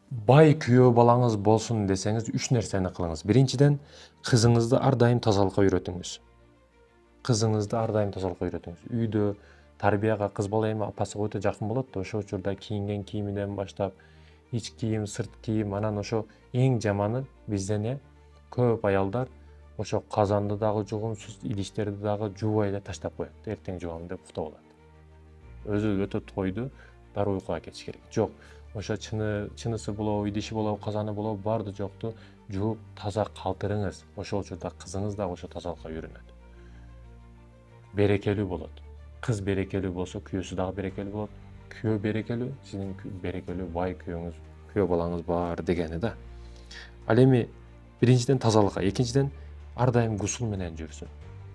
Бай күйөө балаңыз болсун десеңиз 3 нерсени кылыңыз. Биринчиден, кызыңызды ар дайым тазалыкка үйрөтүңүз. Кызыңызды ар дайым тазалыкка үйрөтүңүз. Үйдө тарбияга кыз бала эми апасыга өтө жакын болот да, ошол учурда кийинген кийиминен баштап, ич кийим, сырт кийим, анан ошо эң жаманы бизден көп аялдар ошо казанды дагы жугумсуз, идиштерди дагы жуубай эле таштап коет. Эртең жуам деп уктап алат. Өзү өтө тойду, дароо уйкуга кетиш керек. Жок, ошо чынысы болобу, идиши болобу, казаны болобу, барды жокту жууп таза калтырыңыз. Ошол учурда кызыңыз дагы ошо тазалыкка үйрөнөт. Берекелүү болот. Кыз берекелүү болсо, күйөөсү дагы берекелүү болот. Күйөө берекелүү, сиздин берекелүү бай күйөөңүз, күйөө балаңыз бар дегени да. Ал эми биринчиден тазалыкка, экинчиден ар дайым гусул менен жүрсүн.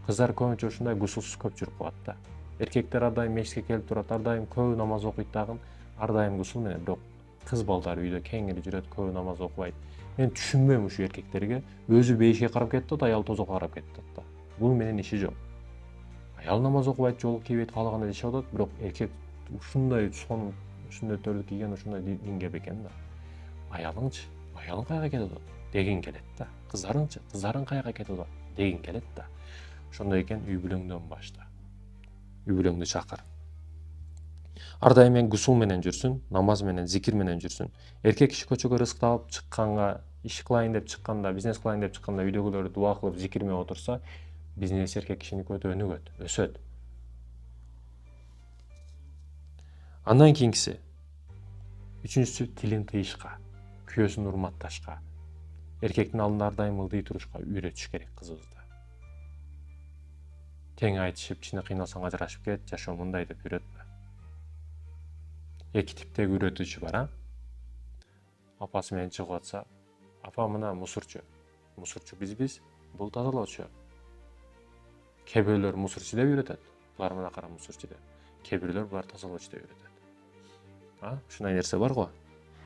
Кыздар көбүнчө ушундай гусулсуз көп жүрүп калат да. Эркектер ар дайым мешитке келип турат, ар дайым көп намаз окуйт дагы, ар дайым гусул менен. Бирок кыз балдар үйдө кең эле жүрөт, көп намаз окубайт. Мен түшүнбөйм ушу эркектерге. Өзү бейишке карап кетип атат, аял тозокко карап кетип атат да. Бул менен иши жок. Аял намаз окубайт, жолу кийбейт, каалагандай жашап атат, бирок эркек ушундай сонун сүннөттөрдү кийген ушундай динге бекен да. Аялыңчы, аялың каяка кетип атат дегин келет да. Кыздарыңчы, кыздарың каяка кетип атат дегин келет да. Ошондой экен үй бүлөңдөн башта. Үй бүлөңдү чакыр. Ар дайым гусул менен жүрсүн, намаз менен, зикир менен жүрсүн. Эркек киши көчөгө рызык таап чыкканга, иш кылайын деп чыкканда, бизнес кылайын деп чыкканда үйдөгүлөр дуа кылып зикир менен отурса, бизнес эркек кишиники өтө өнүгөт, өсөт. Андан кийинкиси, үчүнчүсү тилин тыйышка, күйөөсүн урматташка, эркектин алдында ар дайым ылдый турушка үйрөтүш керек кызыбызды. Тең айтышып, ичине кыйналсаң ажырашып кет, жашоо мындай деп үйрөтпө. Эки типтеги үйрөтүүчү бар, апасы менен чыгып атса, апа мына мусорчу. Мусорчу бизбиз, бул тазалоочу. Кээ бирөөлөр мусорчу деп үйрөтөт. Булар мына кара мусорчу деп. Кээ бирөөлөр булар тазалоочу деп үйрөтөт. Ушундай нерсе бар го.